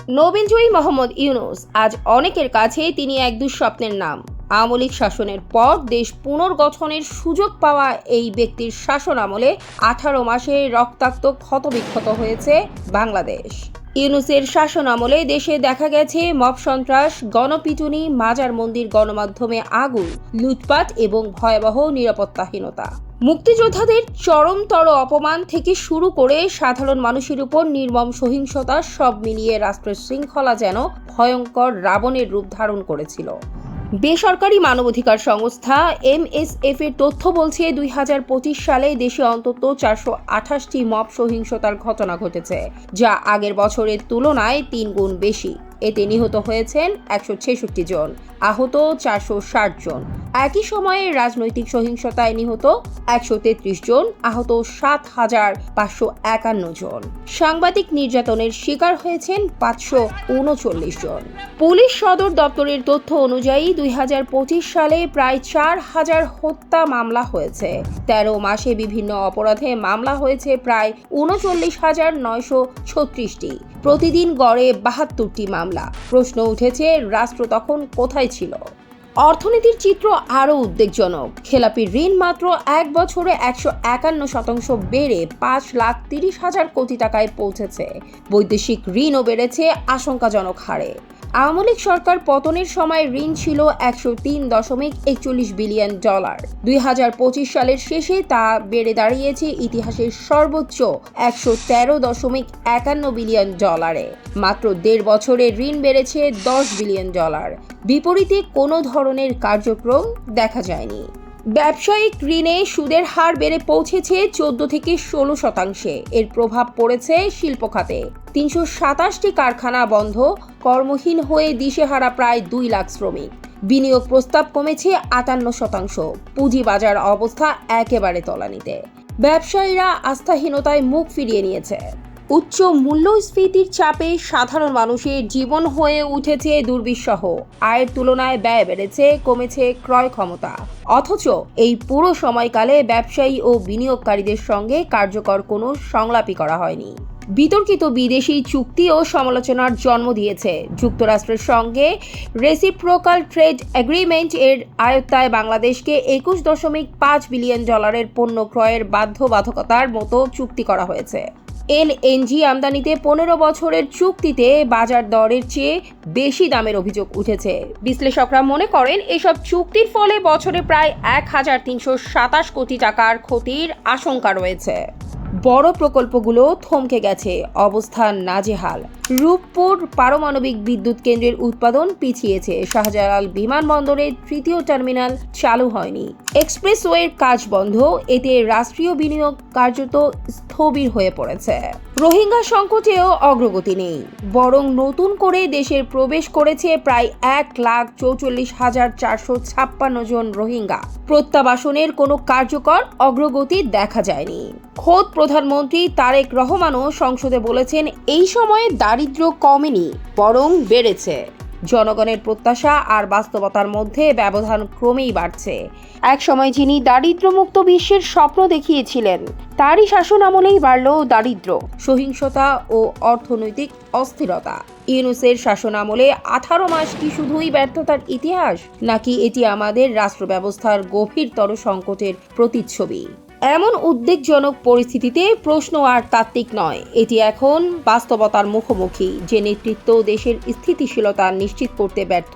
নোবেলজয়ী মোহাম্মদ ইউনূস আজ অনেকের কাছে তিনি এক দুঃস্বপ্নের নাম। আওয়ামী লীগ শাসনের পর দেশ পুনর্গঠনের সুযোগ পাওয়া এই ব্যক্তির শাসন আমলে 18 মাসে রক্তাক্ত ক্ষতবিক্ষত হয়েছে বাংলাদেশ। ইউনূসের শাসন আমলে দেশে দেখা গেছে মব সন্ত্রাস, গণপিটুনি, মাজার মন্দির, গণমাধ্যমে আগুন, লুটপাট এবং ভয়াবহ নিরাপত্তাহীনতা। মুক্তিযোদ্ধাদের চরমতর অপমান থেকে শুরু করে সাধারণ মানুষের উপর নির্মম সহিংসতা, সব মিলিয়ে রাষ্ট্রের শৃঙ্খলা যেন ভয়ঙ্কর রাবণের রূপ ধারণ করেছিল। বেসরকারি মানবাধিকার সংস্থা MSF এর তথ্য বলছে 2025 সালে দেশে অন্তত 428টি মব সহিংসতার ঘটনা ঘটেছে, যা আগের বছরের তুলনায় 3 গুণ বেশি। এতে নিহত হয়েছেন 166 জন, আহত 460 জন। একই সময়ে রাজনৈতিক সহিংসতায় নিহত 133 জন, আহত 7,551 জন। সাংবাদিক নির্যাতনের শিকার হয়েছেন 539 জন। পুলিশ সদর দপ্তরের তথ্য অনুযায়ী 2025 সালে প্রায় 4,000 হত্যা মামলা হয়েছে। 13 মাসে বিভিন্ন অপরাধে মামলা হয়েছে প্রায় 39,936টি। প্রতিদিন গড়ে 72টি মামলা। প্রশ্ন উঠেছে, রাষ্ট্র তখন কোথায় ছিল? অর্থনীতির চিত্র আরও উদ্বেগজনক। খেলাপি ঋণ মাত্র এক বছরে 151% বেড়ে 5,30,000 কোটি টাকায় পৌঁছেছে। বৈদেশিক ঋণও বেড়েছে আশঙ্কাজনক হারে। আওয়ামী লীগ সরকার পতনের সময় ঋণ ছিল $103.41 বিলিয়ন। 2025 সালের শেষে তা বেড়ে দাঁড়িয়েছে ইতিহাসের সর্বোচ্চ $113.51 বিলিয়ন। মাত্র 1.5 বছরে ঋণ বেড়েছে $10 বিলিয়ন। বিপরীতে কোনো ধরনের কার্যক্রম দেখা যায়নি। ব্যবসায়িক ঋণে সুদের হার বেড়ে পৌঁছেছে 14 থেকে 16%। এর প্রভাব পড়েছে শিল্প খাতে। 327টি কারখানা বন্ধ, কর্মহীন হয়ে দিশেহারা প্রায় 2 লাখ শ্রমিক। বিনিয়োগ প্রস্তাব কমেছে 58%। পুঁজিবাজার অবস্থা একেবারে তলানিতে। ব্যবসায়ীরা আস্থাহীনতায় মুখ ফিরিয়ে নিয়েছে। উচ্চ মূল্যস্ফীতির চাপে সাধারণ মানুষের জীবন হয়ে উঠেছে দুর্বিষহ। আয়ের তুলনায় ব্যয় বেড়েছে, কমেছে ক্রয় ক্ষমতা। অথচ এই পুরো সময়কালে ব্যবসায়ী ও বিনিয়োগকারীদের সঙ্গে কার্যকর কোনো সংলাপই করা হয়নি। বিতর্কিত বিদেশি চুক্তিও সমালোচনার জন্ম দিয়েছে। যুক্তরাষ্ট্রের সঙ্গে রেসিপ্রোকাল ট্রেড এগ্রিমেন্ট এর আয়ত্তায় বাংলাদেশকে $21.5 বিলিয়ন পণ্য ক্রয়ের বাধ্যবাধকতার মতো চুক্তি করা হয়েছে। LNG আমদানিতে 15 বছরের চুক্তিতে বাজার দরের চেয়ে বেশি দামের অভিযোগ উঠেছে। বিশ্লেষকরা মনে করেন, এসব চুক্তির ফলে বছরে প্রায় 1,327 কোটি টাকার ক্ষতির আশঙ্কা রয়েছে। বড় প্রকল্পগুলো থমকে গেছে, অবস্থা নাজেহাল। রূপপুর পারমাণবিক বিদ্যুৎ কেন্দ্রের উৎপাদন পিছিয়েছে। শাহজালাল বিমানবন্দরের 3য় টার্মিনাল চালু হয়নি। এক্সপ্রেসওয়ের কাজ বন্ধ। এতে রাষ্ট্রীয় বিনিয়োগ কার্যত স্থবির হয়ে পড়েছে। রোহিঙ্গা সংকটেও অগ্রগতি নেই, বরং নতুন করে দেশের প্রবেশ করেছে প্রায় 1,44,456 জন রোহিঙ্গা। প্রত্যাবাসনের কোনো কার্যকর অগ্রগতি দেখা যায়নি। খোদ প্রধানমন্ত্রী তারেক রহমানও সংসদে বলেছেন, এই সময়ে দারিদ্র্য কমেনি, বরং বেড়েছে। জনগণের প্রত্যাশা আর বাস্তবতার মধ্যে ব্যবধান ক্রমেই বাড়ছে। এক সময় যিনি দারিদ্র্যমুক্ত বিশ্বের স্বপ্ন দেখিয়েছিলেন, তারই শাসন আমলেই বাড়ল দারিদ্র্য, সহিংসতা ও অর্থনৈতিক অস্থিরতা। ইউনূসের শাসন আমলে 18 মাস কি শুধুই ব্যর্থতার ইতিহাস, নাকি এটি আমাদের রাষ্ট্র ব্যবস্থার গভীরতর সংকটের প্রতিচ্ছবি? এমন উদ্বেগজনক পরিস্থিতিতে প্রশ্ন আর তাত্ত্বিক নয়, এটি এখন বাস্তবতার মুখোমুখি। যে নেতৃত্ব দেশের স্থিতিশীলতা নিশ্চিত করতে ব্যর্থ,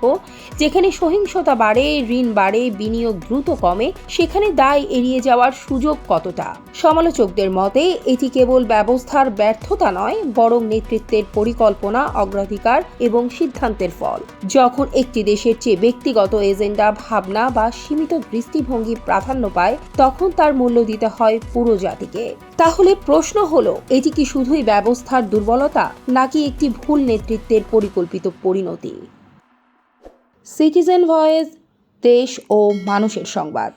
যেখানে সহিংসতা বাড়ে, ঋণ বাড়ে, বিনিয়োগ দ্রুত কমে, সেখানে দায় এড়িয়ে যাওয়ার সুযোগ কতটা? সমালোচকদের মতে এটি কেবল ব্যবস্থার ব্যর্থতা নয়, বরং নেতৃত্বের পরিকল্পনা, অগ্রাধিকার এবং সিদ্ধান্তের ফল। যখন একটি দেশের চেয়ে ব্যক্তিগত এজেন্ডা, ভাবনা বা সীমিত দৃষ্টিভঙ্গি প্রাধান্য পায়, তখন তার মূল্য দিতে হয় পুরো জাতিকে। তাহলে প্রশ্ন হলো, এটি কি শুধুই ব্যবস্থার দুর্বলতা, নাকি একটি ভুল নেতৃত্বের পরিকল্পিত পরিণতি? সিটিজেন ভয়েস, দেশ ও মানুষের সংবাদ।